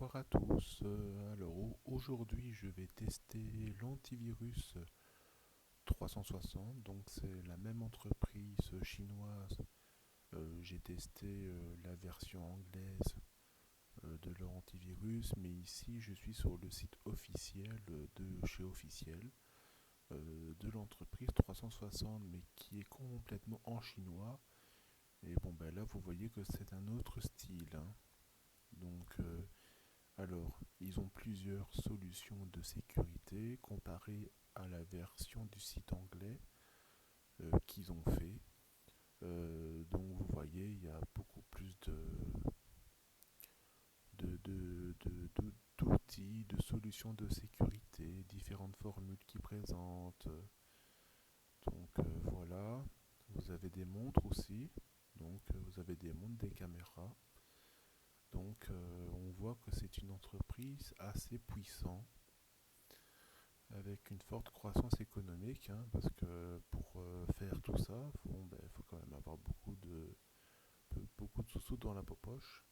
Bonsoir à tous. Aujourd'hui, je vais tester l'antivirus 360. Donc, c'est la même entreprise chinoise. J'ai testé la version anglaise de leur antivirus, mais ici, je suis sur le site officiel de chez Officiel de l'entreprise 360, mais qui est complètement en chinois. Et bon, ben là, vous voyez que c'est un autre style, hein. Donc, alors, ils ont plusieurs solutions de sécurité comparées à la version du site anglais qu'ils ont fait. Donc, vous voyez, il y a beaucoup plus d'outils, de solutions de sécurité, différentes formules qui présentent. Donc, voilà, vous avez des montres aussi. Donc, vous avez des montres, des caméras. Donc, on voit que c'est une entreprise assez puissante avec une forte croissance économique, hein, parce que pour faire tout ça, faut quand même avoir beaucoup de sous dans la poche.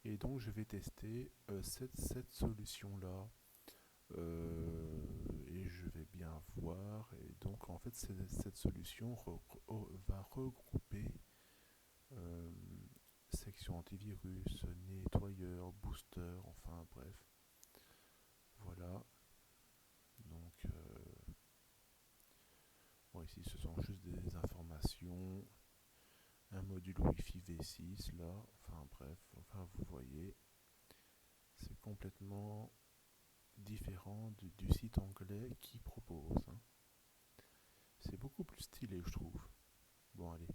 Et donc je vais tester cette solution-là. Et je vais bien voir. Et donc en fait, cette solution va regrouper euh, section antivirus, nettoyeur, booster, enfin bref. Voilà. Donc bon, ici, ce sont juste des informations. Un module Wi-Fi V6, là. Enfin, bref. Enfin, vous voyez. C'est complètement différent du site anglais qui propose, hein. C'est beaucoup plus stylé, je trouve. Bon, allez.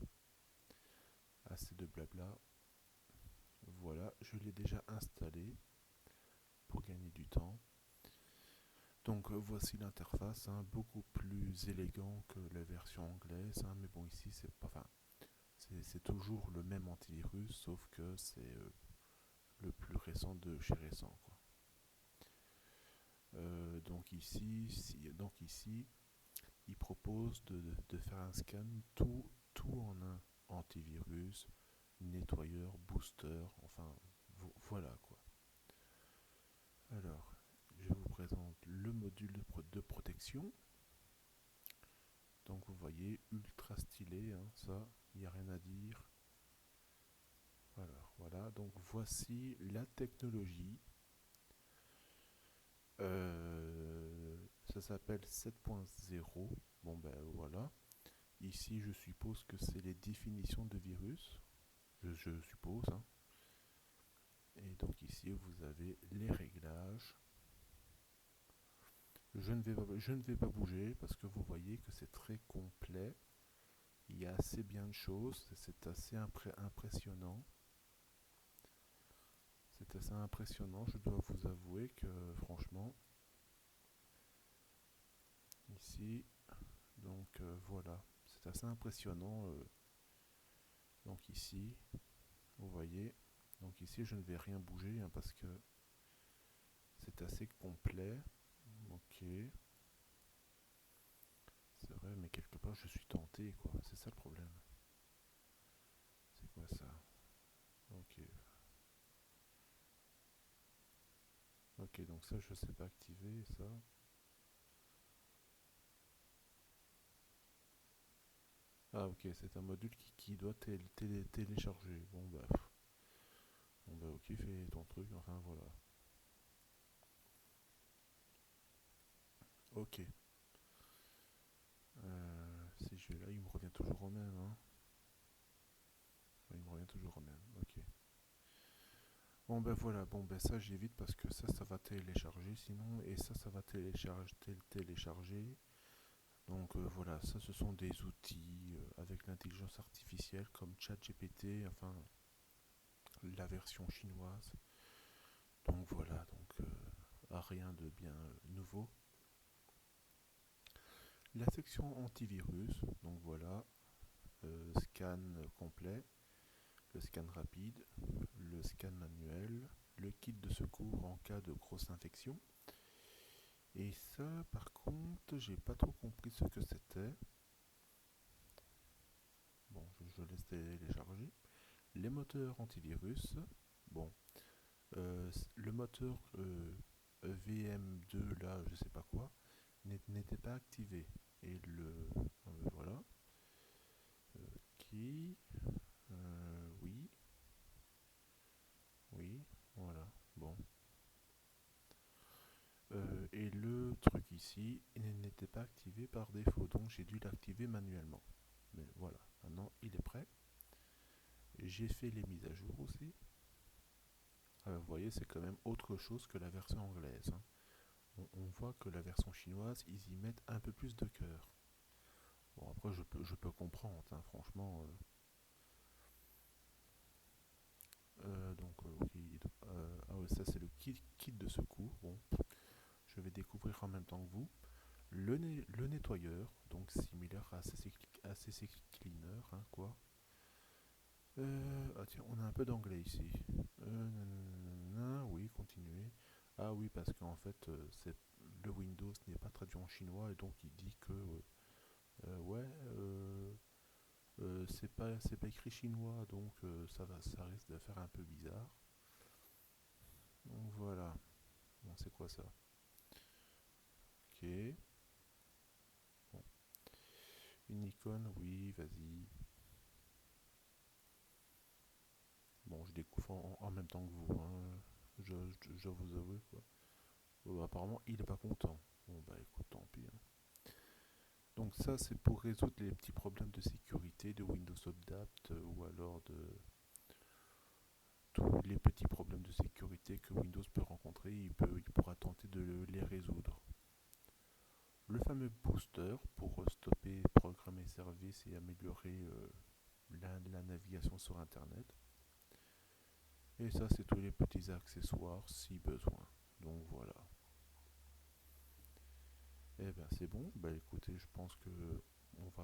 Assez de blabla. Voilà, je l'ai déjà installé pour gagner du temps. Donc voici l'interface, hein, beaucoup plus élégant que la version anglaise, hein, mais bon ici c'est pas, enfin, c'est toujours le même antivirus, sauf que c'est le plus récent de chez récent, quoi. Donc ici, il propose de faire un scan tout en un antivirus, nettoyeur, booster, enfin voilà quoi. Alors, je vous présente le module de protection. Donc vous voyez, ultra stylé, hein, ça, il n'y a rien à dire. Alors voilà, donc voici la technologie. Ça s'appelle 7.0. Bon ben voilà. Ici, je suppose que c'est les définitions de virus. Je suppose, hein. Et donc ici, vous avez les réglages. Je ne vais pas bouger parce que vous voyez que c'est très complet. Il y a assez bien de choses. C'est assez impressionnant. C'est assez impressionnant. Je dois vous avouer que franchement, ici, donc voilà, c'est assez impressionnant. Donc ici, vous voyez, donc ici je ne vais rien bouger, hein, parce que c'est assez complet. Ok, c'est vrai, mais quelque part je suis tenté, quoi. C'est ça le problème. C'est quoi ça? Ok. Ok, donc ça je sais pas activer, ça. Ah ok, c'est un module qui doit télécharger. Bon bah ok, fais ton truc, enfin voilà. Ok. Si je vais là, il me revient toujours au même, hein. Ouais, il me revient toujours au même, ok. Bon ben voilà, bon ben ça j'évite parce que ça va télécharger sinon, et ça va télécharger. Donc voilà, ça ce sont des outils avec l'intelligence artificielle comme ChatGPT, enfin la version chinoise. Donc voilà, donc rien de bien nouveau. La section antivirus, donc voilà, scan complet, le scan rapide, le scan manuel, le kit de secours en cas de grosse infection. Et ça, par contre, j'ai pas trop compris ce que c'était. Bon, je laisse télécharger. Les moteurs antivirus. Bon, moteur VM2 là, je sais pas quoi, n'était pas activé. Et voilà. Qui Oui, oui, voilà. Bon. Et le truc ici, il n'était pas activé par défaut, donc j'ai dû l'activer manuellement. Mais voilà, maintenant il est prêt. J'ai fait les mises à jour aussi. Vous voyez, c'est quand même autre chose que la version anglaise, hein. On voit que la version chinoise, ils y mettent un peu plus de cœur. Bon, après, je peux comprendre, hein, franchement. Ok, ah ouais, ça c'est le kit de secours. Bon, je vais découvrir en même temps que vous. Le nettoyeur, donc similaire à CC Cleaner, hein, quoi. Ah tiens, on a un peu d'anglais ici. Oui, continuez. Ah oui, parce qu'en fait, le Windows n'est pas traduit en chinois et donc il dit que ouais, c'est pas écrit chinois, donc ça risque de faire un peu bizarre. Donc voilà. Bon, c'est quoi ça? Ok. Bon. Une icône, oui, vas-y. Bon, je découvre en même temps que vous, hein. Je dois vous avouer, quoi. Apparemment, il est pas content. Bon, bah écoute, tant pis, hein. Donc ça, c'est pour résoudre les petits problèmes de sécurité de Windows Update ou alors de tous les petits problèmes de sécurité que Windows peut rencontrer, il pourra tenter de les résoudre. Le fameux booster pour stopper, programmer services et améliorer la navigation sur Internet. Et ça, c'est tous les petits accessoires si besoin. Donc voilà. Eh bien, c'est bon. Bah écoutez, je pense que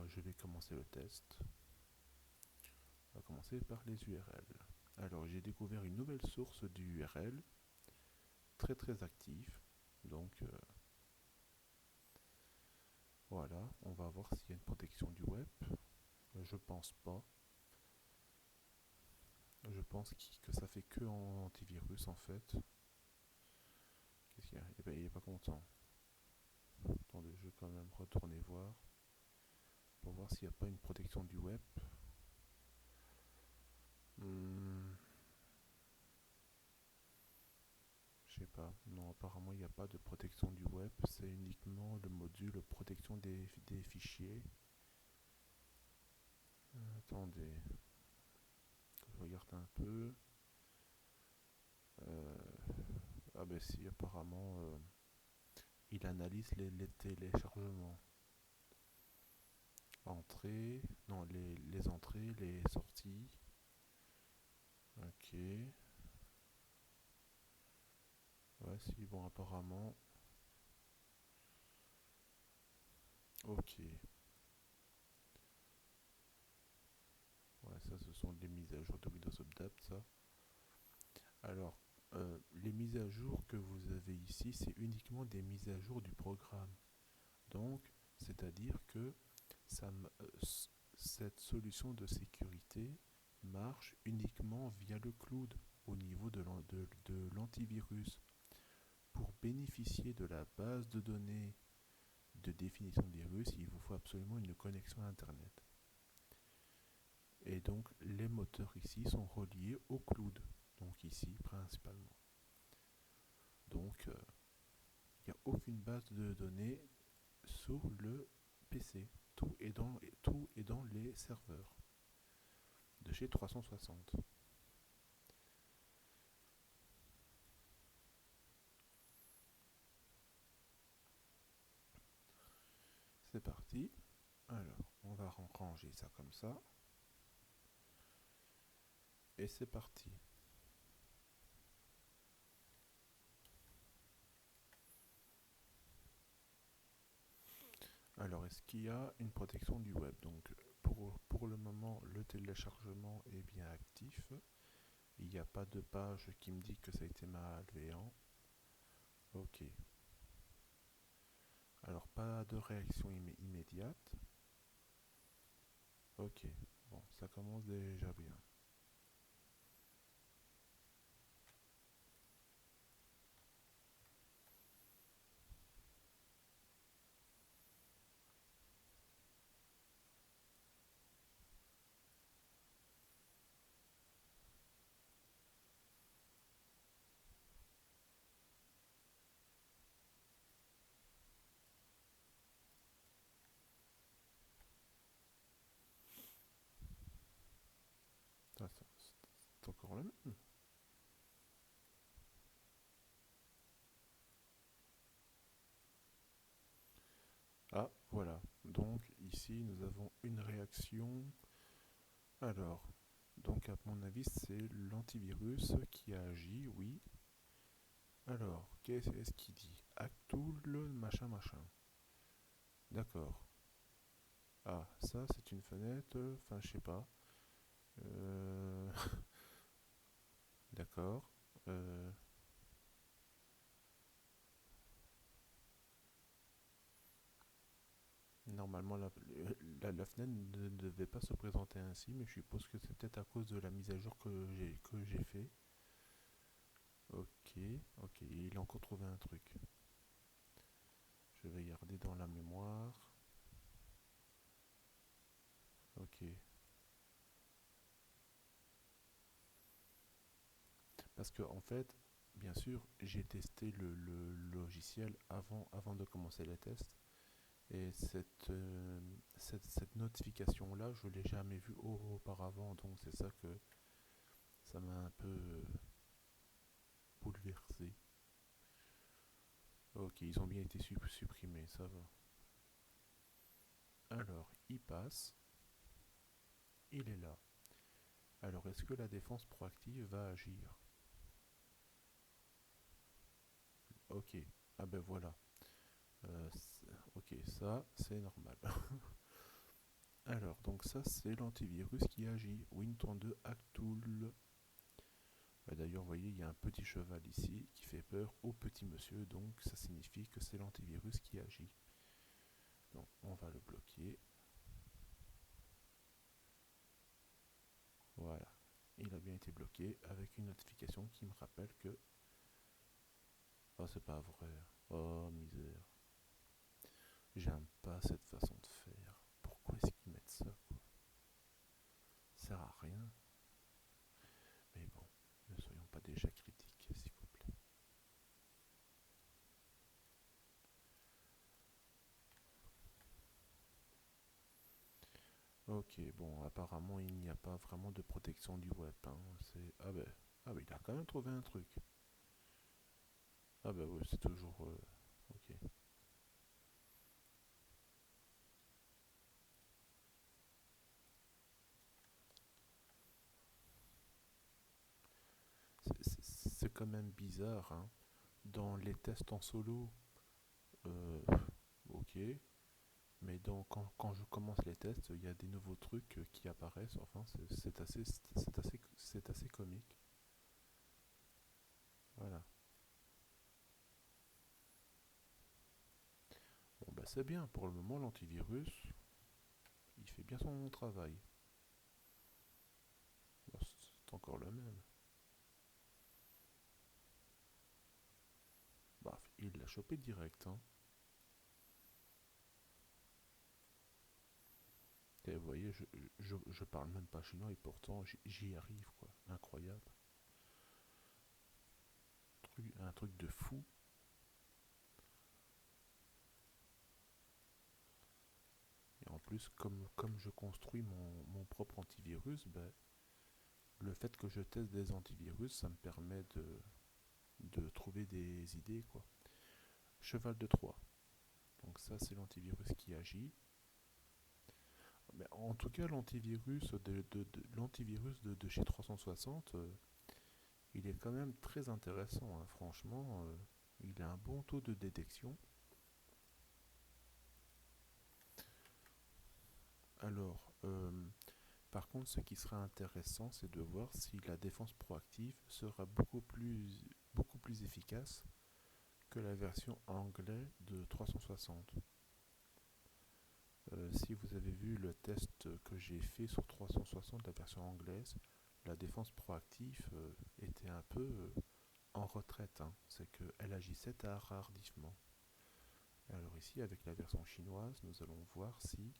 je vais commencer le test. On va commencer par les URL. Alors, j'ai découvert une nouvelle source d'URL très très active. Donc voilà, on va voir s'il y a une protection du web. Je pense pas. Je pense que ça fait que en antivirus en fait. Qu'est-ce qu'il y a? Eh ben, il est pas content. Attendez, je vais quand même retourner voir pour voir s'il n'y a pas une protection du web. Hmm, je sais pas. Non, apparemment il n'y a pas de protection du web. C'est uniquement le module protection des fichiers. Attendez, je regarde un peu. Ah ben si, apparemment il analyse les téléchargements. Entrée, non, les entrées, les sorties. Ok. Ouais, si, bon, apparemment. Ok. Ouais, ça, ce sont les mises à jour de Windows Update, ça. Alors, les mises à jour que vous avez ici, c'est uniquement des mises à jour du programme. Donc, c'est-à-dire que ça, cette solution de sécurité marche uniquement via le cloud au niveau de l'antivirus. Pour bénéficier de la base de données de définition de virus, il vous faut absolument une connexion à Internet. Et donc les moteurs ici sont reliés au cloud, donc ici principalement. Donc il n'y a aucune base de données sur le PC. Tout est dans les serveurs de chez 360. C'est parti. Alors, on va ranger ça comme ça. Et c'est parti. Alors, est-ce qu'il y a une protection du web? Donc, pour le moment, le téléchargement est bien actif. Il n'y a pas de page qui me dit que ça a été malveillant. Ok. Alors, pas de réaction immédiate. Ok. Bon, ça commence déjà bien. toujours le même. Ah, voilà. Donc ici, nous avons une réaction. Alors, donc à mon avis, c'est l'antivirus qui a agi, oui. Alors, qu'est-ce qu'il dit? Actoul, machin, machin. D'accord. Ah, ça, c'est une fenêtre. Enfin, je sais pas. Euh, D'accord. Euh, Normalement, la fenêtre ne devait pas se présenter ainsi, mais je suppose que c'est peut-être à cause de la mise à jour que j'ai fait. Ok, ok, il a encore trouvé un truc. Je vais garder dans la mémoire. Ok. Parce que en fait, bien sûr, j'ai testé le logiciel avant de commencer les tests. Et cette notification-là, je ne l'ai jamais vue auparavant. Donc c'est ça que ça m'a un peu bouleversé. Ok, ils ont bien été supprimés, ça va. Alors, il passe, il est là. Alors, est-ce que la défense proactive va agir? Ok, ah ben voilà. Ok, ça, c'est normal. Alors, donc ça, c'est l'antivirus qui agit. Win32 Actool. Bah, d'ailleurs, vous voyez, il y a un petit cheval ici qui fait peur au petit monsieur, donc ça signifie que c'est l'antivirus qui agit. Donc, on va le bloquer. Voilà. Il a bien été bloqué avec une notification qui me rappelle que... Oh, c'est pas vrai. Oh, misère. J'aime pas cette façon de faire. Pourquoi est-ce qu'ils mettent ça, quoi? Ça sert à rien. Mais bon, ne soyons pas déjà critiques, s'il vous plaît. Ok, bon, apparemment, il n'y a pas vraiment de protection du web, hein. C'est... Ah ben, il a quand même trouvé un truc. Ah ben oui, c'est toujours... Ok. C'est quand même bizarre, hein. Dans les tests en solo, euh, ok. Mais quand je commence les tests, il y a des nouveaux trucs qui apparaissent. Enfin, c'est assez comique. Voilà. Bon, bah c'est bien. Pour le moment, l'antivirus, il fait bien son travail. Bah, c'est encore le même. Bah, il l'a chopé direct, hein. Et vous voyez, je parle même pas chinois et pourtant j'y arrive, quoi. Incroyable. Un truc de fou. Et en plus, comme je construis mon propre antivirus, ben, le fait que je teste des antivirus, ça me permet de trouver des idées, quoi. Cheval de Troie. Donc ça, c'est l'antivirus qui agit. Mais en tout cas, l'antivirus de chez 360, il est quand même très intéressant, hein. Franchement, il a un bon taux de détection. Alors, par contre, ce qui sera intéressant, c'est de voir si la défense proactive sera beaucoup plus efficace que la version anglais de 360. Si vous avez vu le test que j'ai fait sur 360, la version anglaise, la défense proactive était un peu en retraite, hein. C'est qu'elle agissait tardivement. Alors ici, avec la version chinoise, nous allons voir si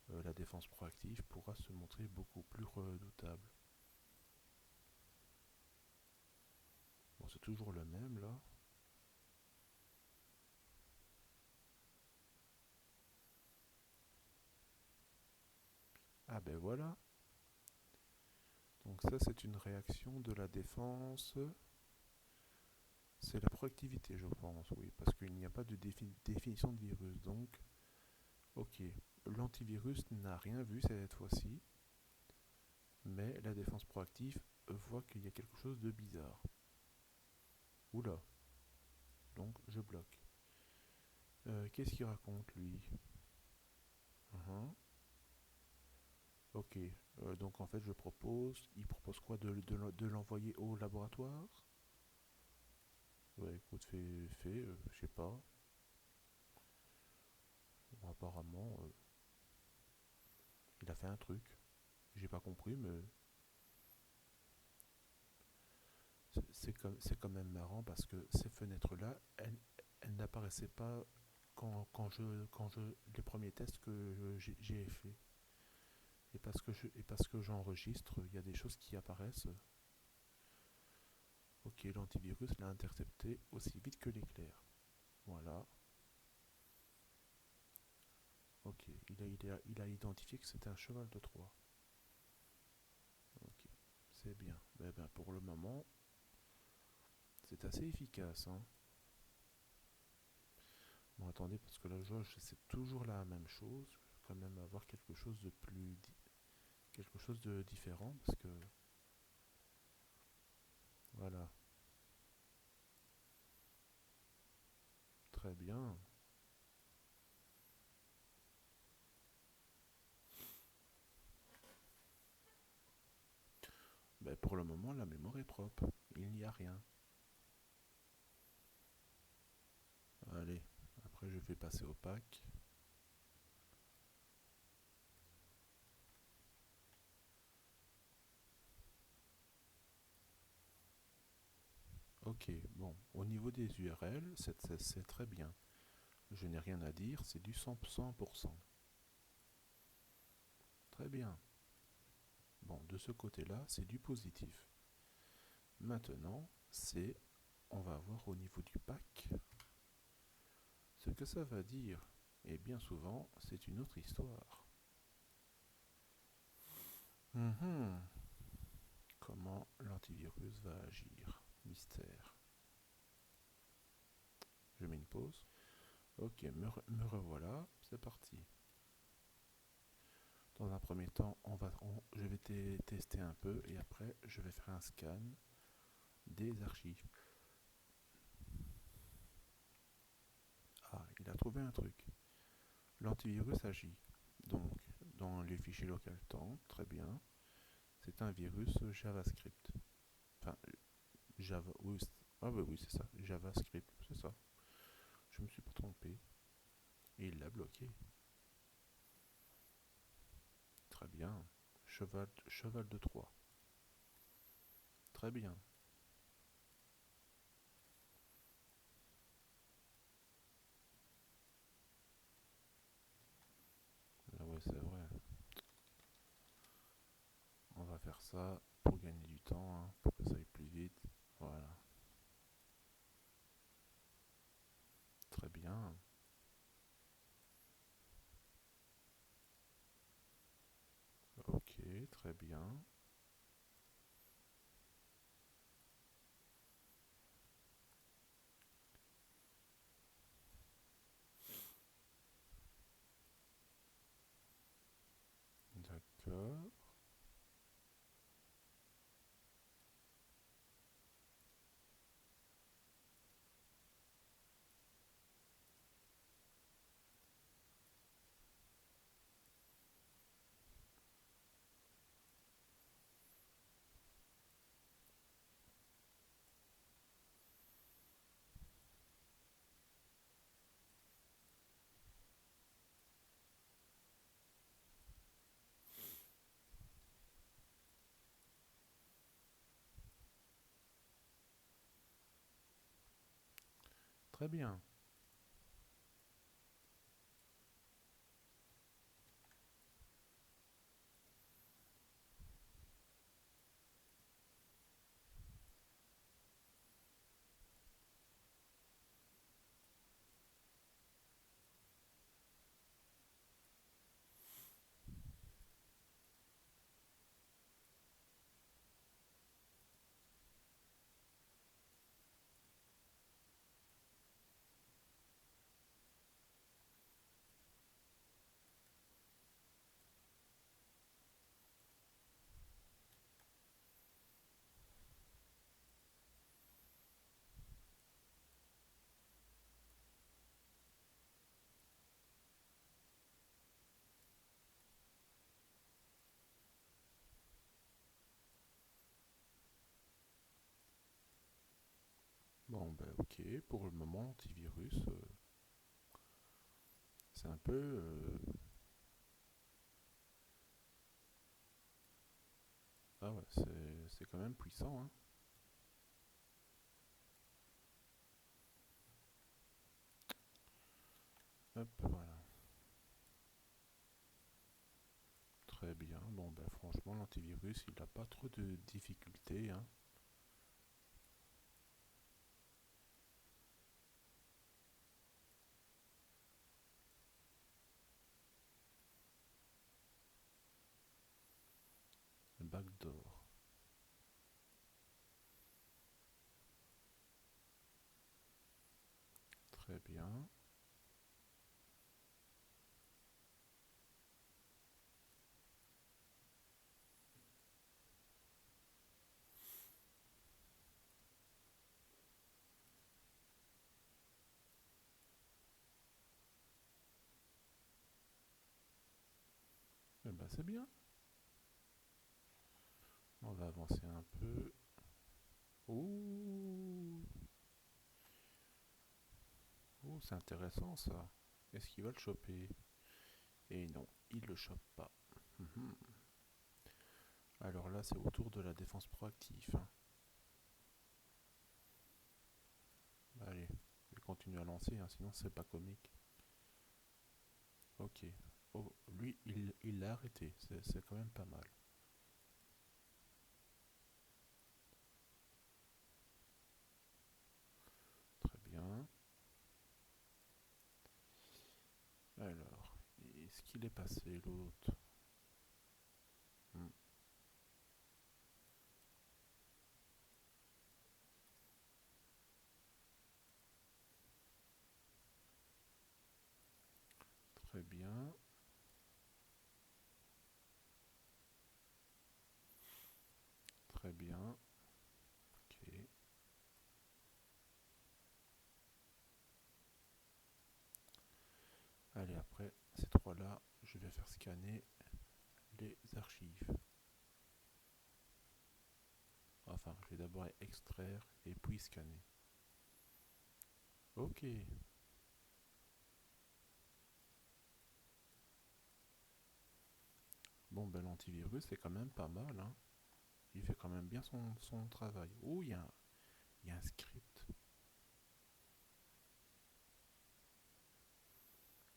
la défense proactive pourra se montrer beaucoup plus redoutable. Bon, c'est toujours le même là. Ah ben voilà. Donc Ça, c'est une réaction de la défense. C'est la proactivité, je pense, oui, parce qu'il n'y a pas de définition de virus. Donc, ok, l'antivirus n'a rien vu cette fois-ci, mais la défense proactive voit qu'il y a quelque chose de bizarre. Oula, donc je bloque. Qu'est-ce qu'il raconte, lui? Uhum. Ok, donc en fait, il propose quoi? De l'envoyer au laboratoire? Ouais, écoute, je sais pas. Bon, apparemment, il a fait un truc. J'ai pas compris, mais c'est quand même marrant parce que ces fenêtres-là, elles n'apparaissaient pas les premiers tests que j'ai fait. Et parce que j'enregistre, il y a des choses qui apparaissent. Ok, l'antivirus l'a intercepté aussi vite que l'éclair. Voilà. Ok, il a identifié que c'était un cheval de Troie. Ok, c'est bien. Mais ben, pour le moment, c'est assez efficace, hein. Bon, attendez, parce que la jauge, c'est toujours la même chose. Je vais quand même avoir quelque chose de différent, parce que, voilà, très bien. Ben, pour le moment, la mémoire est propre. Il n'y a rien. Allez, après je vais passer au pack. Ok, bon, au niveau des URL, c'est très bien. Je n'ai rien à dire, c'est du 100%. Très bien. Bon, de ce côté-là, c'est du positif. Maintenant, on va voir au niveau du pack ce que ça va dire. Et bien souvent, c'est une autre histoire. Mhm. Comment l'antivirus va agir? Mystère. Je mets une pause. Ok, me revoilà, c'est parti. Dans un premier temps, je vais tester un peu et après, je vais faire un scan des archives. Ah, il a trouvé un truc. L'antivirus agit. Donc, dans les fichiers local temps, très bien. C'est un virus JavaScript. Enfin, Java. Oui, ah bah oui, c'est ça. JavaScript, c'est ça. Je me suis pas trompé. Et il l'a bloqué. Très bien. Cheval de Troie. Très bien. Ah ouais, c'est vrai. On va faire ça pour gagner du temps, hein, pour que ça aille plus vite. Voilà. Très bien. Ok, très bien. D'accord. Très bien. Bon, ben ok, pour le moment, l'antivirus, c'est un peu... Ah ouais, c'est quand même puissant, hein. Hop, voilà. Très bien. Bon, ben franchement, l'antivirus, il n'a pas trop de difficultés, hein. Backdoor. Très bien. Eh ben, c'est bien. On va avancer un peu. Ouh, ouh, c'est intéressant ça. Est-ce qu'il va le choper? Et non, il le chope pas. Mhm. Alors là, c'est au tour de la défense proactive, hein. Allez, je vais continuer à lancer, hein, sinon c'est pas comique. Ok. Oh, lui, il l'a arrêté. C'est quand même pas mal. Très bien. Alors, est-ce qu'il est passé l'autre? Hmm. Très bien. Très bien. Ok. Allez, après ces trois-là, je vais faire scanner les archives. Enfin, je vais d'abord extraire et puis scanner. Ok. Bon, ben l'antivirus, c'est quand même pas mal, hein. Il fait quand même bien son travail. Oh, il y a un script.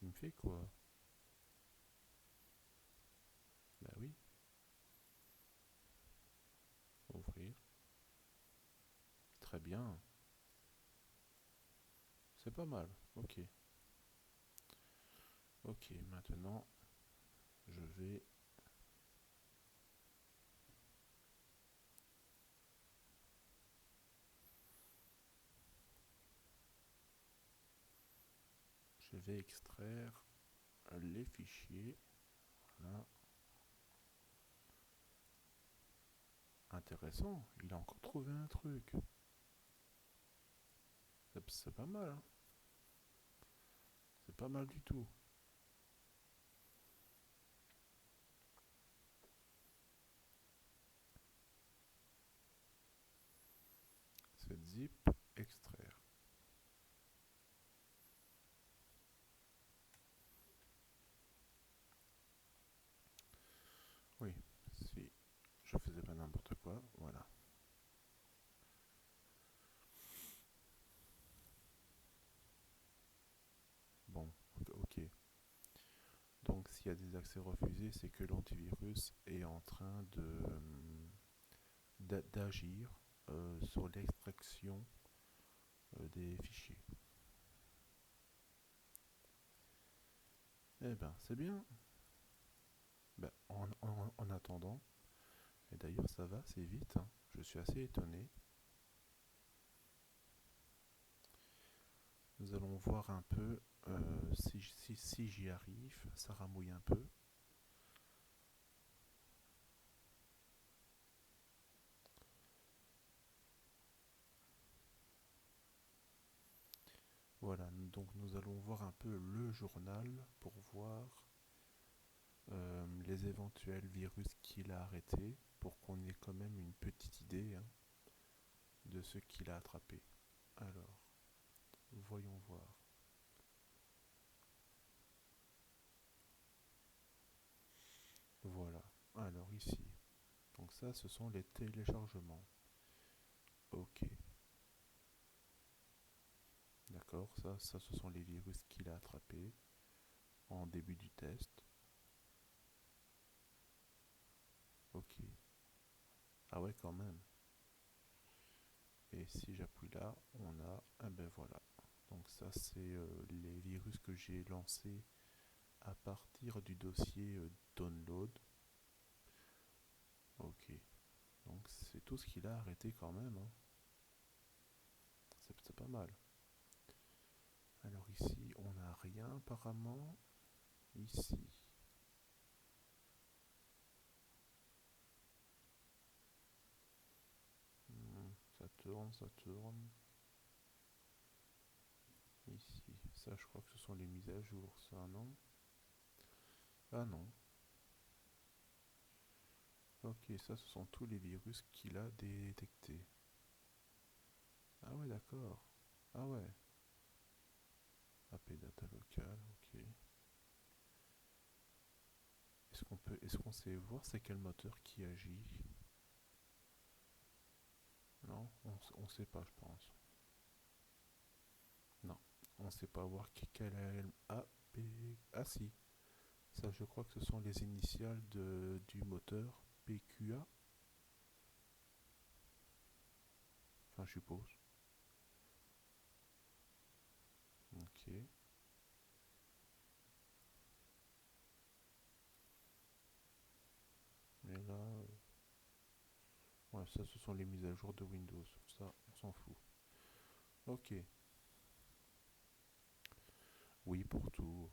Il me fait quoi? Bah oui, ouvrir. Très bien. C'est pas mal. Ok. Ok, maintenant, je vais... Je vais extraire les fichiers. Voilà. Intéressant. Il a encore trouvé un truc. C'est pas mal, hein. C'est pas mal du tout. C'est zip extraire. Oui, si je faisais pas n'importe quoi, voilà. Bon, ok. Donc s'il y a des accès refusés, c'est que l'antivirus est en train d'agir sur l'extraction des fichiers. Eh ben, c'est bien. Ben, en attendant, et d'ailleurs ça va, c'est vite, hein. Je suis assez étonné. Nous allons voir un peu si j'y arrive. Ça ramouille un peu. Voilà, donc nous allons voir un peu le journal pour voir les éventuels virus qu'il a arrêtés pour qu'on ait quand même une petite idée, hein, de ce qu'il a attrapé. Alors, voyons voir. Voilà. Alors ici. Donc ça, ce sont les téléchargements. Ok. D'accord. Ça, ce sont les virus qu'il a attrapés en début du test. Ok. Ah ouais, quand même. Et si j'appuie là, on a, ah ben voilà. Donc ça, c'est les virus que j'ai lancés à partir du dossier download. Ok. Donc c'est tout ce qu'il a arrêté quand même, hein. C'est pas mal. Alors ici, on n'a rien apparemment. Ici. Ça tourne, ça tourne. Ici. Ça, je crois que ce sont les mises à jour, ça, non? Ah non. Ok, ça, ce sont tous les virus qu'il a détectés. Ah ouais, d'accord. Ah ouais. AP data local, ok. Est-ce qu'on sait voir c'est quel moteur qui agit? Non, on sait pas, je pense. Non, on sait pas voir quel est A, B. Ah si, ça je crois que ce sont les initiales du moteur PQA. Enfin, je suppose. Ok. Mais là, ouais, ça ce sont les mises à jour de Windows. Ça, on s'en fout. Ok. Oui, pour tout.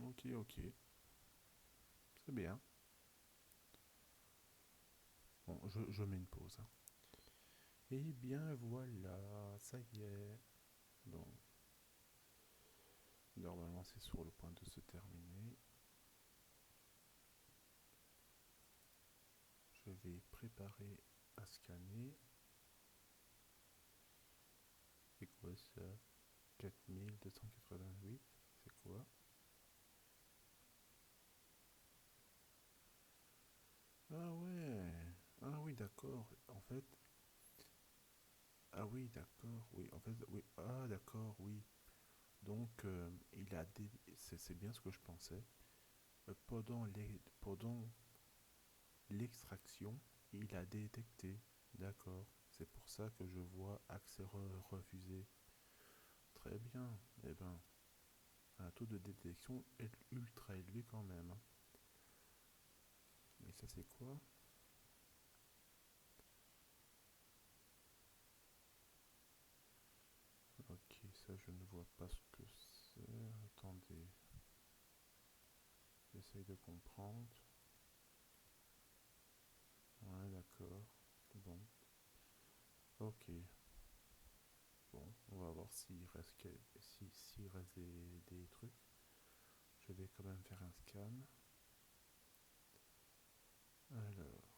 Ok, ok. C'est bien. Bon, je mets une pause, hein. Eh bien voilà, ça y est. Bon, normalement c'est sur le point de se terminer. Je vais préparer à scanner. C'est quoi ça? 4288, c'est quoi? Ah ouais. Ah oui, d'accord. En fait, ah oui, d'accord. Oui, en fait, oui. Ah d'accord, oui. Donc, c'est bien ce que je pensais. Pendant l'extraction, il a détecté. D'accord. C'est pour ça que je vois accès refusé. Très bien. Eh ben, un taux de détection est ultra élevé quand même, hein. Et ça, c'est quoi? Ok, ça, je ne vois pas ce que c'est. Attendez, j'essaye de comprendre. Ouais, d'accord. Bon, ok. Bon, on va voir s'il reste des trucs. Je vais quand même faire un scan. Alors,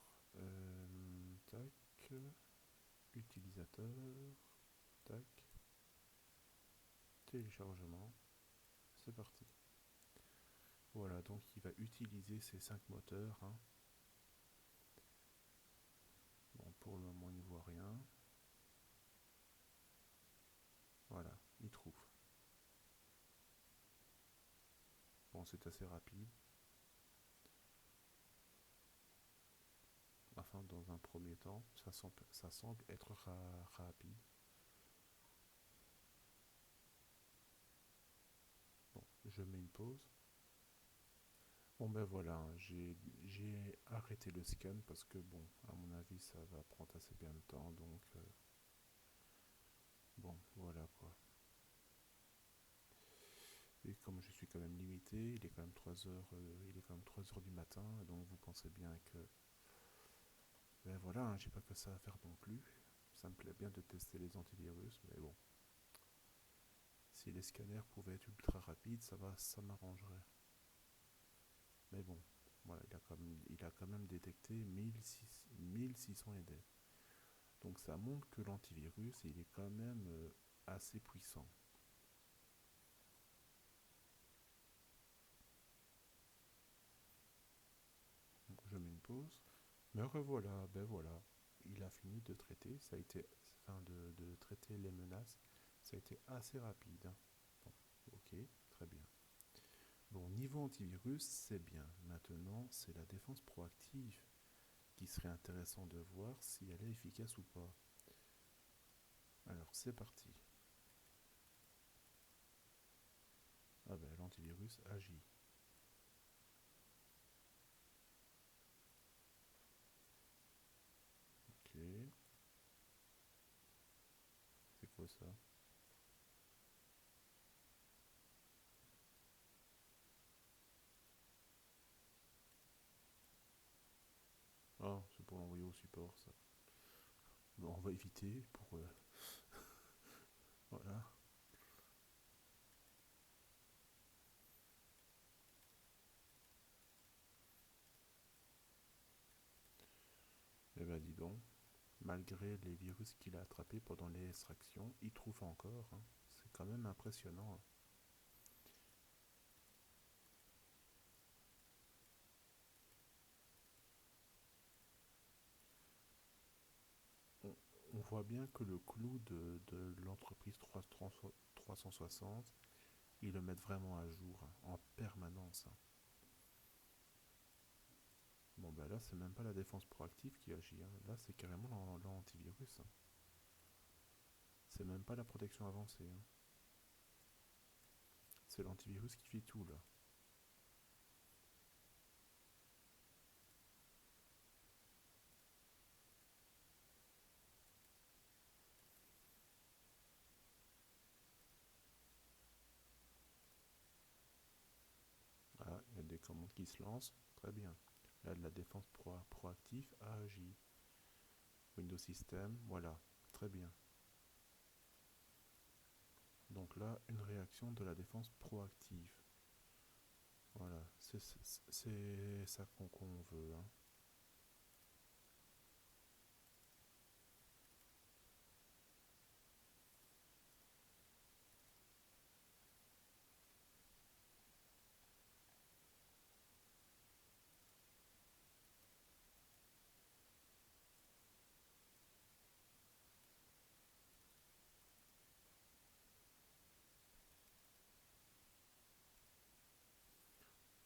tac, utilisateur, tac, téléchargement, c'est parti. Voilà, donc il va utiliser ces 5 moteurs, hein. Bon, pour le moment, il ne voit rien. Voilà, il trouve. Bon, c'est assez rapide. Enfin, dans un premier temps, ça semble être rapide. Bon, je mets une pause. Bon ben voilà, hein, j'ai arrêté le scan parce que bon, à mon avis, ça va prendre assez bien le temps, donc bon, voilà quoi. Et comme je suis quand même limité, il est quand même 3 heures, il est quand même 3 heures du matin, donc vous pensez bien que ben voilà, hein, j'ai pas que ça à faire non plus. Ça me plaît bien de tester les antivirus, mais bon, si les scanners pouvaient être ultra rapides, ça m'arrangerait. Mais bon, voilà, il a quand même détecté 1600 idées. Donc ça montre que l'antivirus, il est quand même assez puissant. Donc je mets une pause. Me revoilà, ben voilà. Il a fini de traiter, ça a été, enfin de traiter les menaces. Ça a été assez rapide, hein. Bon, ok, très bien. Bon, niveau antivirus, c'est bien. Maintenant, c'est la défense proactive qui serait intéressant de voir si elle est efficace ou pas. Alors, c'est parti. Ah ben, l'antivirus agit. Ok, c'est quoi ça? Ah, c'est pour l'envoyer au support, ça. Bon, on va éviter pour... voilà. Eh ben, dis donc. Malgré les virus qu'il a attrapés pendant les extractions, il trouve encore, hein. C'est quand même impressionnant, hein. On, on voit bien que le clou de l'entreprise 360, ils le mettent vraiment à jour, hein, en permanence, hein. Bon, ben là, c'est même pas la défense proactive qui agit, hein. Là, c'est carrément l'antivirus, hein. C'est même pas la protection avancée, hein. C'est l'antivirus qui fait tout, là. Ah, il y a des commandes qui se lancent. Très bien. Là, de la défense proactive a agi. Windows System, voilà. Très bien. Donc là, une réaction de la défense proactive. Voilà, c'est ça qu'on veut, hein.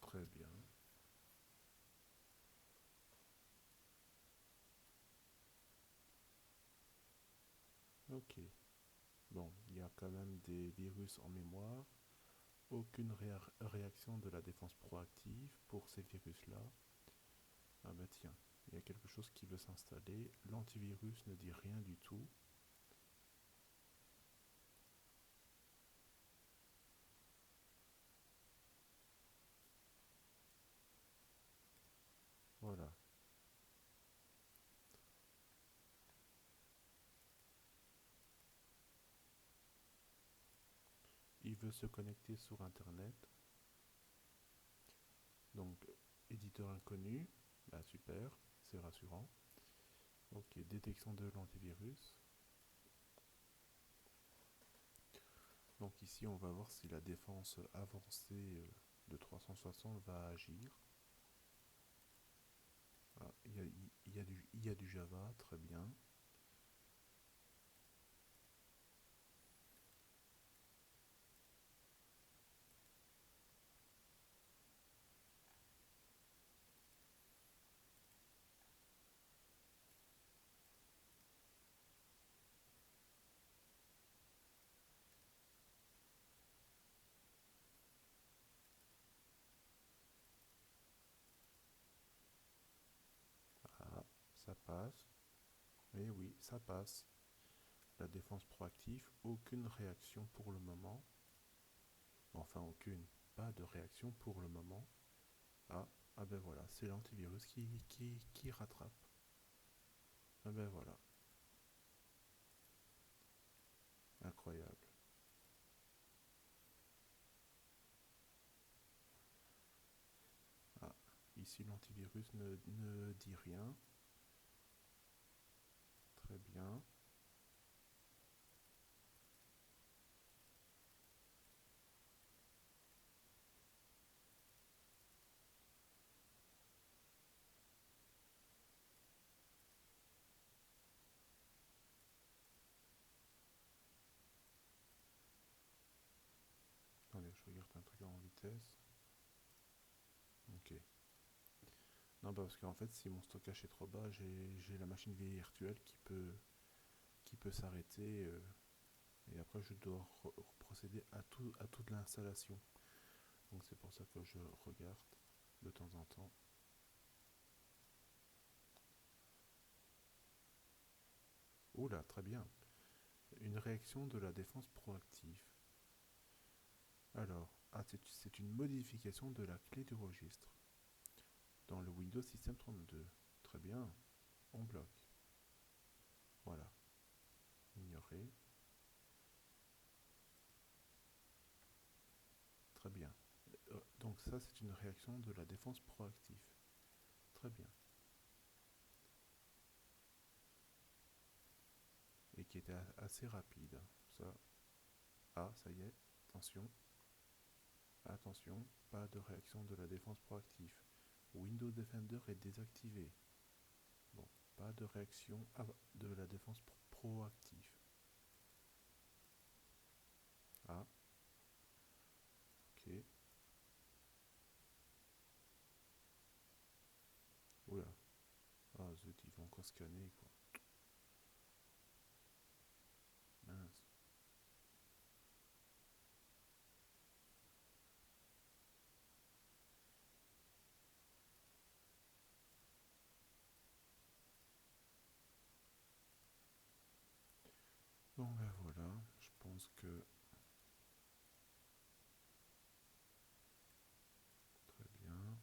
Très bien. Ok. Bon, il y a quand même des virus en mémoire. Aucune réaction de la défense proactive pour ces virus-là. Ah bah tiens, il y a quelque chose qui veut s'installer. L'antivirus ne dit rien du tout. Voilà. Il veut se connecter sur Internet. Donc, éditeur inconnu. Bah super, c'est rassurant. Ok, détection de l'antivirus. Donc ici, on va voir si la défense avancée de 360 va agir. Ah, il y a du Java, très bien. Ah, ça passe. Eh oui, ça passe. La défense proactive, aucune réaction pour le moment. Enfin, aucune. Pas de réaction pour le moment. Ah, ah ben voilà, c'est l'antivirus qui rattrape. Ah ben voilà, incroyable. Ah, ici l'antivirus ne dit rien. Très bien. Attendez, je regarde un truc en vitesse. Ok. Non, bah parce qu'en fait, si mon stockage est trop bas, j'ai la machine virtuelle qui peut s'arrêter. Et après, je dois procéder à toute l'installation. Donc c'est pour ça que je regarde de temps en temps. Oula, très bien. Une réaction de la défense proactive. Alors, c'est une modification de la clé du registre dans le Windows System 32. Très bien, on bloque. Voilà, ignorer. Très bien. Donc ça, c'est une réaction de la défense proactive. Très bien. Et qui était assez rapide. Ça. Ah, ça y est. Attention. Attention. Pas de réaction de la défense proactive. Windows Defender est désactivé. Bon, pas de réaction de la défense proactive. Ah, ok. Oula. Ah zut, ils vont encore scanner quoi. Mince. Bon ben voilà, je pense que très bien.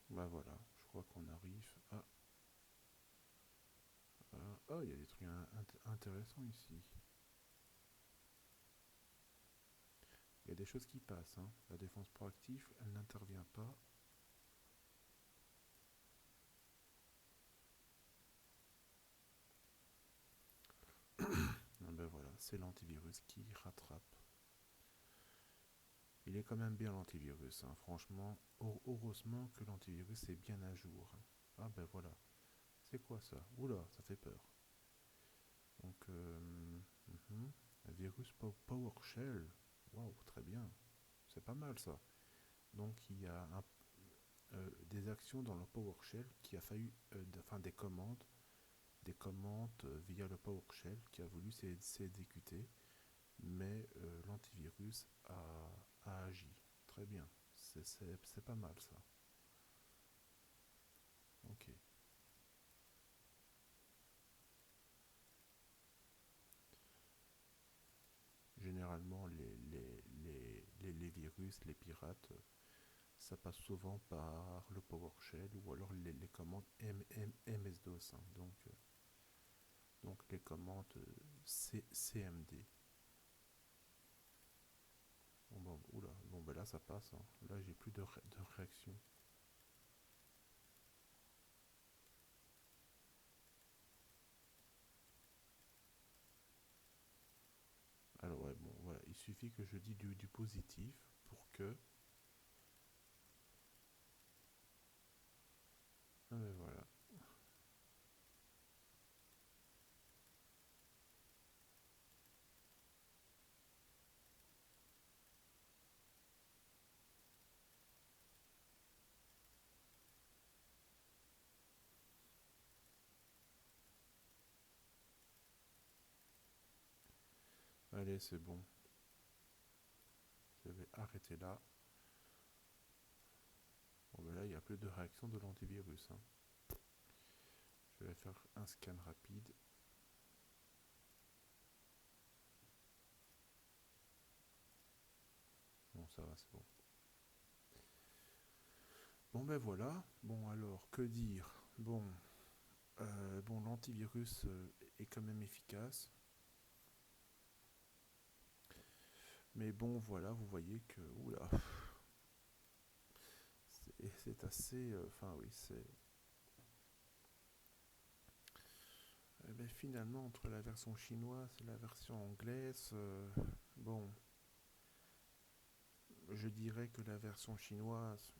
Ben voilà, je crois qu'on arrive à... Ah, il y a des trucs intéressants ici. Il y a des choses qui passent. Hein. La défense proactive, elle n'intervient pas. Ah ben voilà, c'est l'antivirus qui rattrape. Il est quand même bien l'antivirus. Hein. Franchement, heureusement que l'antivirus est bien à jour. Hein. Ah ben voilà. C'est quoi ça? Oula, ça fait peur. Donc, un virus PowerShell. Waouh, très bien. C'est pas mal ça. Donc, il y a des actions dans le PowerShell qui a fallu, enfin des commandes via le PowerShell qui a voulu s'exécuter, mais l'antivirus a agi. Très bien. C'est pas mal ça. Ok. Généralement, les virus, les pirates, ça passe souvent par le PowerShell ou alors les commandes MS-DOS. Hein. Donc les commandes CMD. Oula, bon ben là ça passe. Hein. Là j'ai plus de réaction. Alors ouais, bon voilà, il suffit que je dise du positif pour que... Ah ben voilà. Allez, c'est bon. Je vais arrêter là. Bon ben là, il n'y a plus de réaction de l'antivirus. Hein. Je vais faire un scan rapide. Bon, ça va, c'est bon. Bon ben voilà. Bon alors, que dire? Bon, l'antivirus est quand même efficace. Mais bon, voilà, vous voyez que... Oula, c'est assez... Enfin oui, c'est... ben, finalement, entre la version chinoise et la version anglaise, bon, je dirais que la version chinoise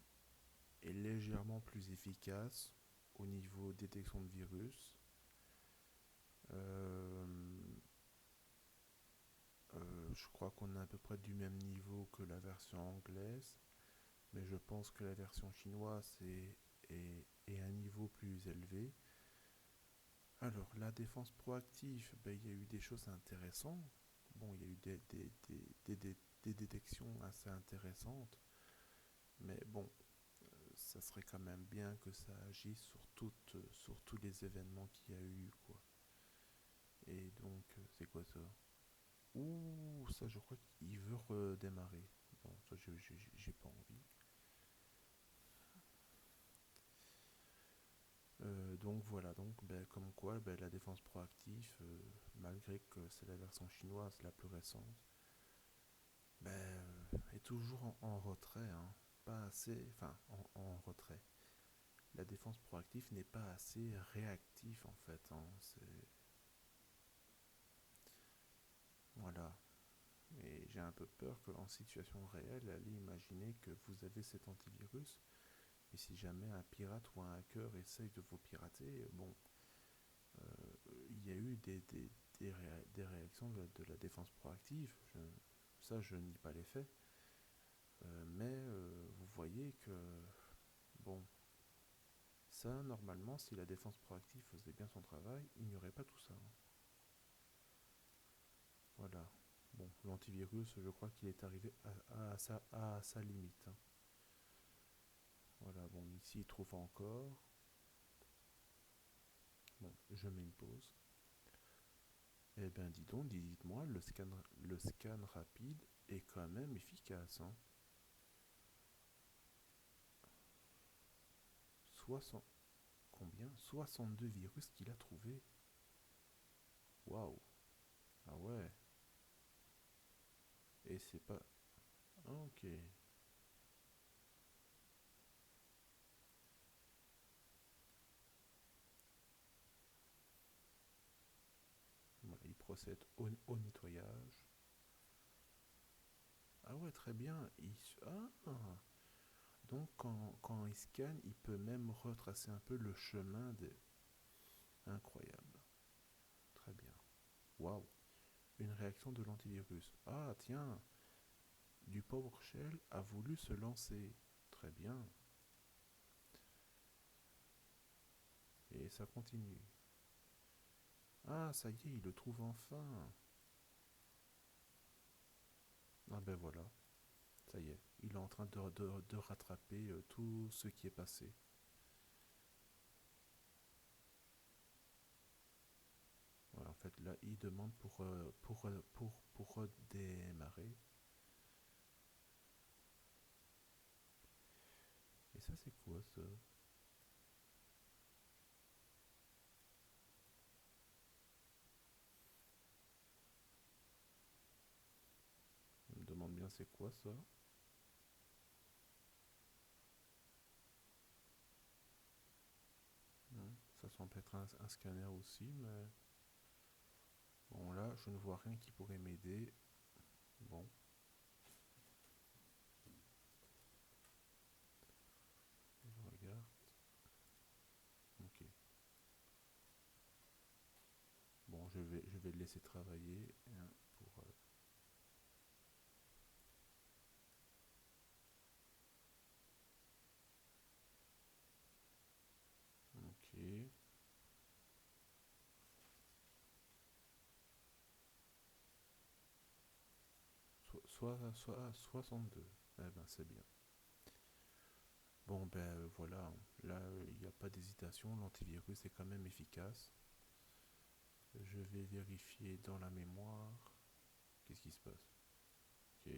est légèrement plus efficace au niveau détection de virus. Euh, je crois qu'on est à peu près du même niveau que la version anglaise, mais je pense que la version chinoise est un niveau plus élevé. Alors, la défense proactive, ben, il y a eu des choses intéressantes. Bon, il y a eu des détections assez intéressantes, mais bon, ça serait quand même bien que ça agisse sur tous les événements qu'il y a eu, quoi. Et donc, c'est quoi ça? Ouh, ça, je crois qu'il veut redémarrer. Bon, ça, j'ai pas envie. Donc voilà, donc ben, comme quoi ben, la défense proactive, malgré que c'est la version chinoise la plus récente, ben, est toujours en retrait, hein. Pas assez, enfin en retrait. La défense proactive n'est pas assez réactive en fait, hein. Voilà. Et j'ai un peu peur qu'en situation réelle, allez imaginer que vous avez cet antivirus, et si jamais un pirate ou un hacker essaye de vous pirater, bon, il y a eu des réactions de la défense proactive. Ça, je nie pas les faits. Mais vous voyez que, bon, ça, normalement, si la défense proactive faisait bien son travail, il n'y aurait pas tout ça, hein. Voilà. Bon, l'antivirus, je crois qu'il est arrivé à sa limite, hein. Voilà, bon, ici, il trouve encore. Bon, je mets une pause. Eh ben, dis donc, dites-moi, le scan rapide est quand même efficace, hein. 60, combien? 62 virus qu'il a trouvé. Waouh. Ah ouais. Et c'est pas... Ok. Voilà, il procède au nettoyage. Ah ouais, très bien. Ah. Donc quand il scanne, il peut même retracer un peu le chemin des... Incroyable. Très bien. Waouh. Une réaction de l'antivirus. Ah tiens, du PowerShell a voulu se lancer. Très bien. Et ça continue. Ah, ça y est, il le trouve enfin. Ah ben voilà, ça y est. Il est en train de rattraper tout ce qui est passé. Voilà, en fait, là, il demande pour redémarrer. Et ça, c'est quoi ça? Il me demande bien c'est quoi ça? Hmm, ça semble être un scanner aussi, mais bon, là, je ne vois rien qui pourrait m'aider. Bon, je regarde. Ok. Bon, je vais le laisser travailler, hein, pour. Ok. Soit 62. Eh ben, c'est bien. Bon, ben voilà. Là, il n'y a pas d'hésitation. L'antivirus est quand même efficace. Je vais vérifier dans la mémoire. Qu'est-ce qui se passe? Ok.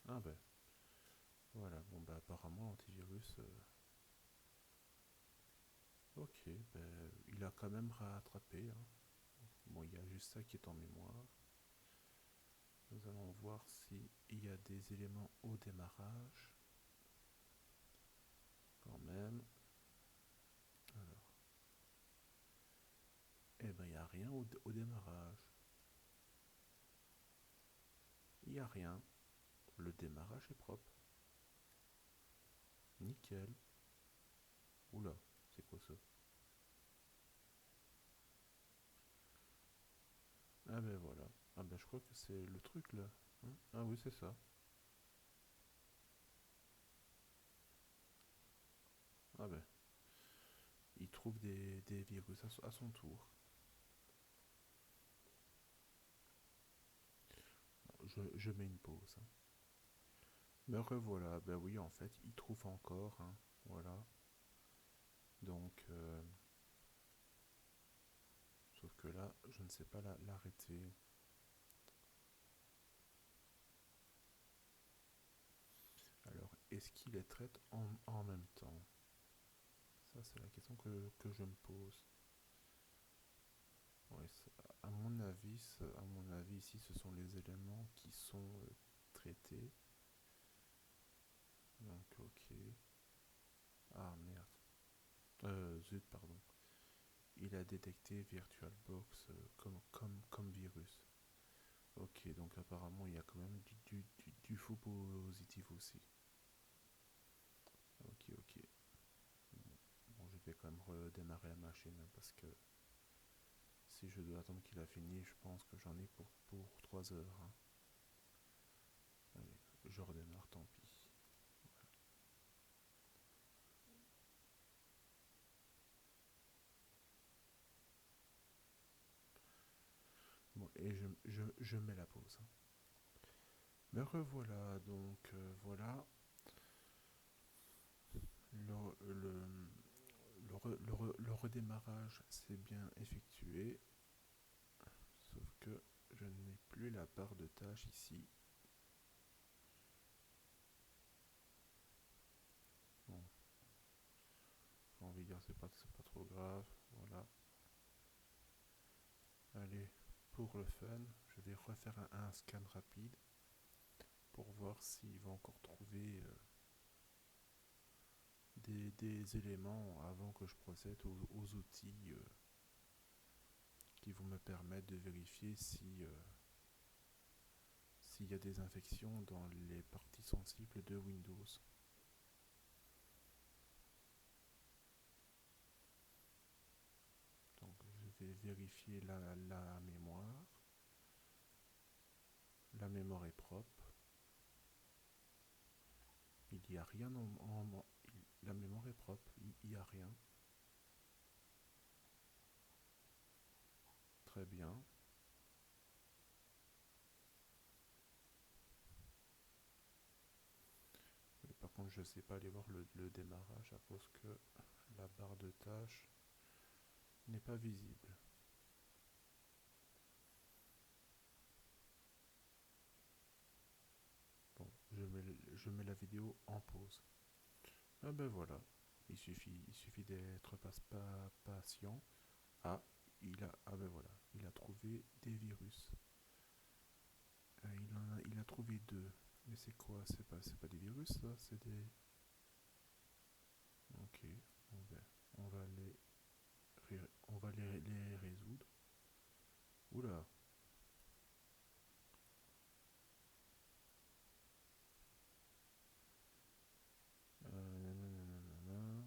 Ah ben, voilà. Bon, ben apparemment, l'antivirus. Ok, ben il a quand même rattrapé, hein. Bon, il y a juste ça qui est en mémoire. Nous allons voir s'il y a des éléments au démarrage. Quand même. rien au démarrage. Il n'y a rien. Le démarrage est propre. Nickel. Oula, c'est quoi ça? Ah ben voilà. Ah ben je crois que c'est le truc là. Hein. Ah oui, c'est ça. Ah ben, il trouve des virus à son tour. Je mets une pause, hein. Me revoilà. Ben oui, en fait, il trouve encore, hein. Voilà. Donc, sauf que là, je ne sais pas l'arrêter. Alors, est-ce qu'il les traite en même temps? Ça, c'est la question que je me pose. Ouais, à mon avis, ici, ce sont les éléments qui sont traités. Donc, ok. Ah, merde. Zut, pardon. Il a détecté VirtualBox comme virus. Ok, donc apparemment, il y a quand même du faux positif aussi. Ok, ok. Bon, je vais quand même redémarrer la machine hein, parce que si je dois attendre qu'il a fini, je pense que j'en ai pour 3 heures, hein. Allez, je redémarre, tant pis. Bon, et je mets la pause, hein. Me revoilà, donc voilà. Le, le, le redémarrage s'est bien effectué, sauf que je n'ai plus la barre de tâches ici. Bon, j'ai envie de dire c'est pas trop grave, voilà. Allez, pour le fun, je vais refaire un scan rapide pour voir s'il va encore trouver des éléments avant que je procède aux outils qui vont me permettre de vérifier si s'il y a des infections dans les parties sensibles de Windows. Donc je vais vérifier la mémoire. La mémoire est propre. Il n'y a rien la mémoire est propre, il n'y a rien. Très bien. Mais par contre, je ne sais pas aller voir le démarrage à cause que la barre de tâches n'est pas visible. Bon, je mets la vidéo en pause. Ah ben voilà, il suffit d'être patient. Ah, ah ben voilà, il a trouvé des virus. Il a trouvé deux. Mais c'est quoi? C'est pas des virus ça, c'est des. Ok, bon ben, on va les résoudre. Oula. Nanana.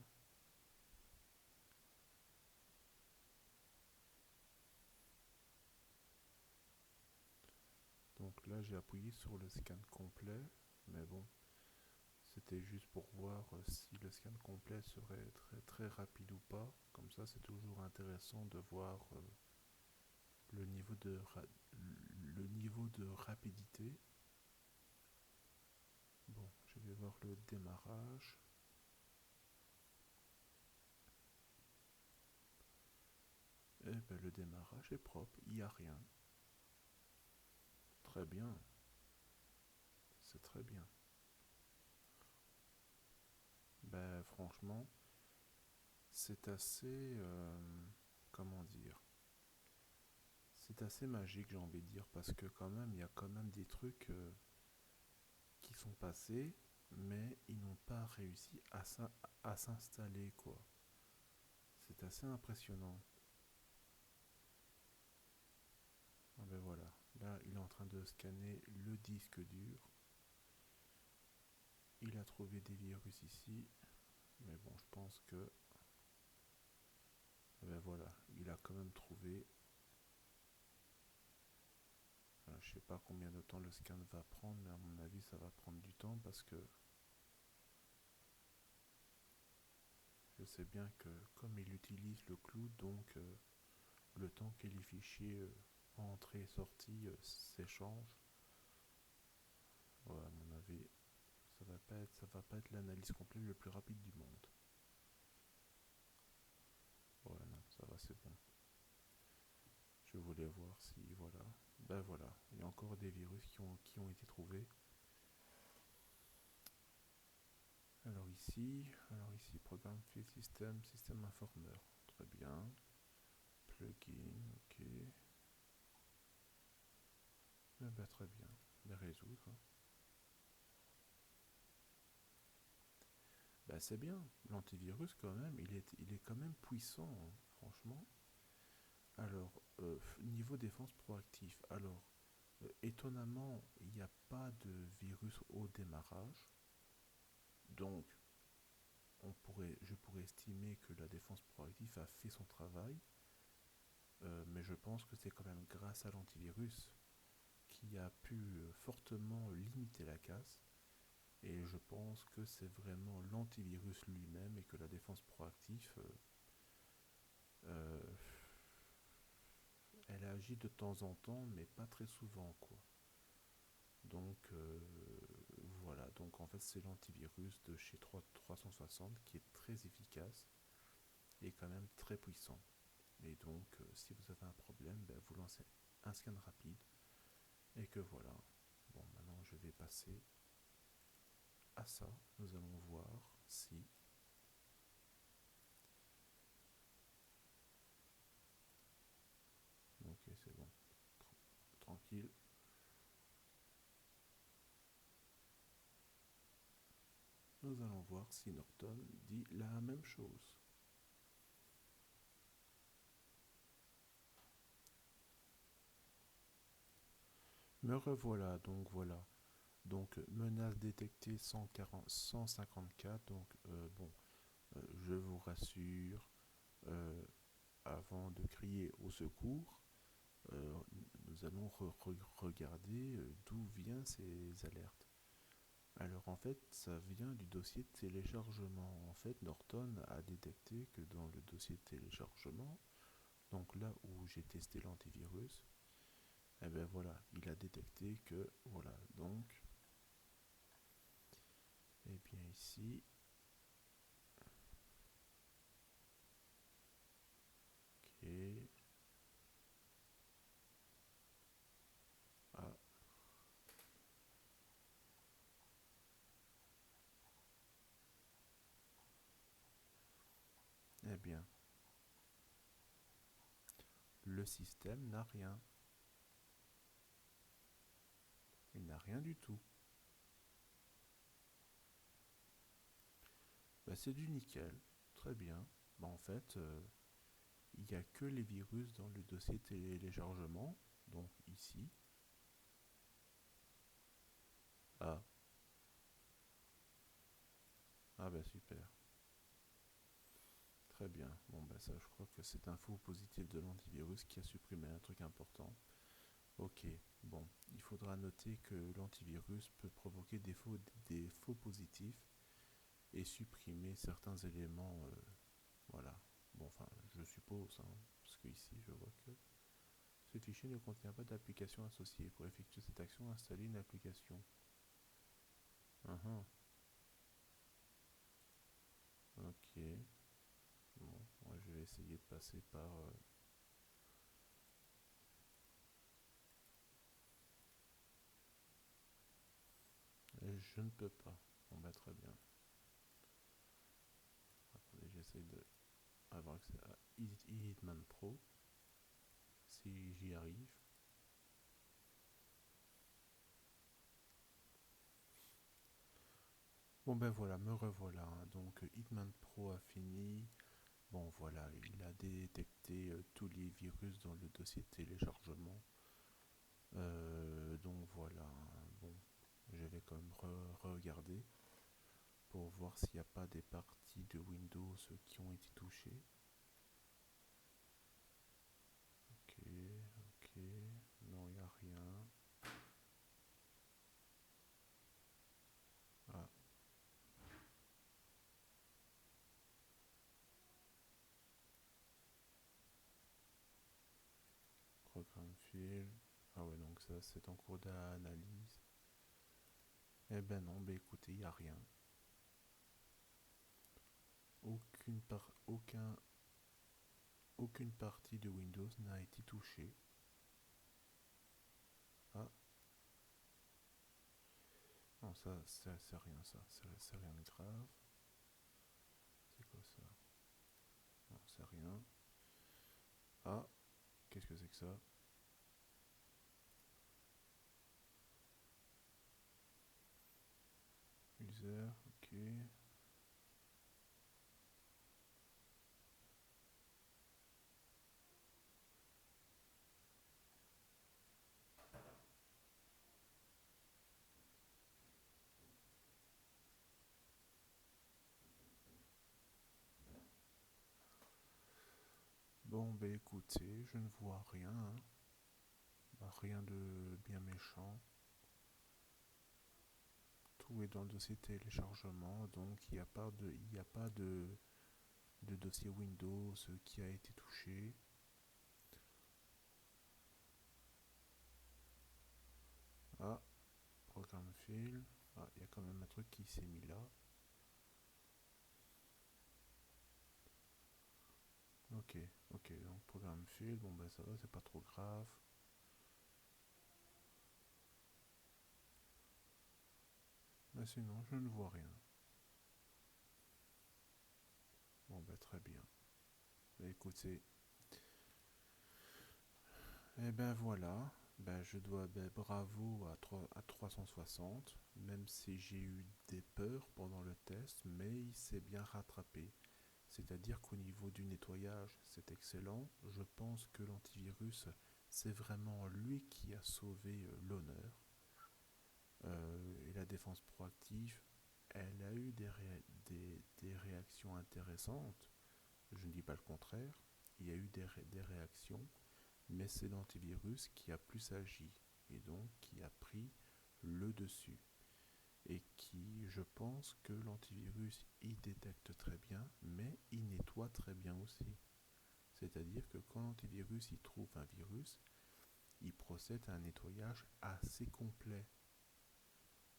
Donc là j'ai appuyé sur le scan complet, mais bon, c'était juste pour voir si le scan complet serait très très rapide ou pas. Comme ça c'est toujours intéressant de voir le niveau le niveau de rapidité. Bon, je vais voir le démarrage. Eh ben le démarrage est propre, il n'y a rien. Très bien, c'est très bien. Ben franchement, c'est assez... comment dire? C'est assez magique, j'ai envie de dire, parce que quand même, il y a quand même des trucs qui sont passés, mais ils n'ont pas réussi à s'installer, quoi. C'est assez impressionnant. Ah ben voilà, là il est en train de scanner le disque dur. Il a trouvé des virus ici, mais bon, je pense que, ben voilà, il a quand même trouvé. Voilà, je sais pas combien de temps le scan va prendre, mais à mon avis ça va prendre du temps parce que je sais bien que comme il utilise le cloud, donc le temps que les fichiers entrée et sortie s'échangent, ouais, à mon avis ça va pas être l'analyse complète le plus rapide du monde. Ouais, non, ça va, c'est bon. Je voulais voir si, voilà. Ben voilà, il y a encore des virus qui ont été trouvés. Alors ici, programme file system, système informer. Très bien. Plugin, ok. Eh ben, très bien. Les résoudre, hein. Ben, c'est bien. L'antivirus, quand même, il est quand même puissant, hein, franchement. Alors, niveau défense proactif, alors, étonnamment, il n'y a pas de virus au démarrage. Donc, je pourrais estimer que la défense proactive a fait son travail, mais je pense que c'est quand même grâce à l'antivirus qui a pu fortement limiter la casse. Et je pense que c'est vraiment l'antivirus lui-même et que la défense proactive, euh, elle agit de temps en temps, mais pas très souvent, quoi. Donc voilà, donc en fait c'est l'antivirus de chez 360 qui est très efficace et quand même très puissant. Et donc si vous avez un problème, ben, vous lancez un scan rapide et que voilà. Bon, maintenant je vais passer à ça. Nous allons voir si... Ok, c'est bon. Tranquille. Nous allons voir si Norton dit la même chose. Me revoilà, donc voilà. Donc menace détectée 140, 154. Donc bon, je vous rassure, euh, avant de crier au secours, euh, nous allons regarder d'où viennent ces alertes. Alors en fait, ça vient du dossier de téléchargement. En fait, Norton a détecté que dans le dossier de téléchargement, donc là où j'ai testé l'antivirus, et ben voilà, il a détecté que voilà, donc, et bien ici, ok, ah, eh bien, le système n'a rien, il n'a rien du tout. Ben, c'est du nickel, très bien. Ben, en fait, il n'y a que les virus dans le dossier téléchargement, donc ici. Ah, ah ben super. Très bien. Bon, bah ça, je crois que c'est un faux positif de l'antivirus qui a supprimé un truc important. Ok, bon, il faudra noter que l'antivirus peut provoquer des faux positifs et supprimer certains éléments. Voilà. Bon, enfin, je suppose, hein, parce que ici, je vois que ce fichier ne contient pas d'application associée. Pour effectuer cette action, installer une application. Uhum. Ok. Bon, moi, je vais essayer de passer par. Je ne peux pas. Bon, bah très bien. Attendez, j'essaye de avoir accès à Hitman Pro, si j'y arrive. Bon ben voilà, me revoilà, hein. Donc Hitman Pro a fini. Bon voilà, il a détecté tous les virus dans le dossier de téléchargement. Donc voilà, bon, je vais quand même regarder pour voir s'il n'y a pas des parties de Windows qui ont été touchées. Ok, ok, non, il n'y a rien. Ah, programme file. Ah ouais, donc ça c'est en cours d'analyse. Eh ben non, ben écoutez, il n'y a rien. Aucune partie de Windows n'a été touchée. Ah, non, ça, c'est rien, ça. C'est rien de grave. C'est quoi ça? Non, c'est rien. Ah, qu'est-ce que c'est que ça? User, ok. Bon, ben écoutez, je ne vois rien, hein. Bah, rien de bien méchant. Tout est dans le dossier téléchargement, donc il y a pas de dossier Windows qui a été touché. Ah, programme file. Ah, il y a quand même un truc qui s'est mis là. Ok, ok, donc programme file, bon ben ça va, c'est pas trop grave. Mais sinon, je ne vois rien. Bon ben très bien. Ben, écoutez, et ben voilà, ben je dois, ben bravo à 360, même si j'ai eu des peurs pendant le test, mais il s'est bien rattrapé. C'est-à-dire qu'au niveau du nettoyage, c'est excellent. Je pense que l'antivirus, c'est vraiment lui qui a sauvé l'honneur. Et la défense proactive, elle a eu des réactions intéressantes. Je ne dis pas le contraire. Il y a eu des réactions, mais c'est l'antivirus qui a plus agi et donc qui a pris le dessus. Et qui, je pense que l'antivirus, il détecte très bien, mais il nettoie très bien aussi. C'est-à-dire que quand l'antivirus il trouve un virus, il procède à un nettoyage assez complet.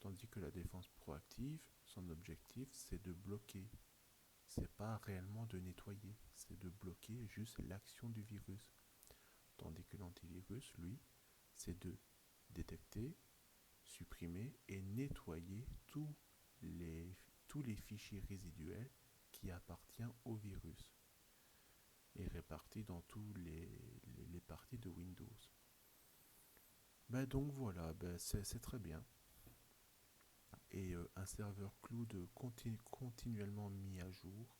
Tandis que la défense proactive, son objectif, c'est de bloquer. C'est pas réellement de nettoyer, c'est de bloquer juste l'action du virus. Tandis que l'antivirus, lui, c'est de détecter, supprimer et nettoyer les, tous les fichiers résiduels qui appartiennent au virus et répartis dans tous les parties de Windows. Ben donc voilà, ben c'est très bien. Et un serveur cloud continuellement mis à jour,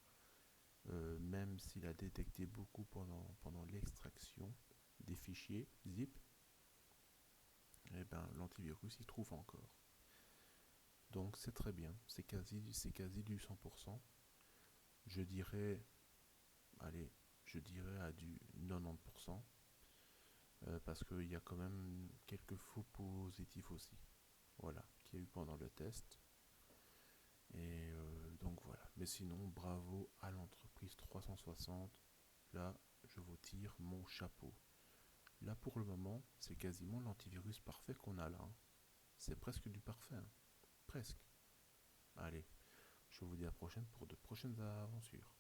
même s'il a détecté beaucoup pendant l'extraction des fichiers zip, et ben l'antivirus y trouve encore. Donc c'est très bien, c'est quasi du 100%. Je dirais, allez, je dirais à du 90%, parce qu'il y a quand même quelques faux positifs aussi, voilà, qu'il y a eu pendant le test. Et donc voilà. Mais sinon, bravo à l'entreprise 360. Là, je vous tire mon chapeau. Là, pour le moment, c'est quasiment l'antivirus parfait qu'on a là, hein. C'est presque du parfait, hein. Presque. Allez, je vous dis à la prochaine pour de prochaines aventures.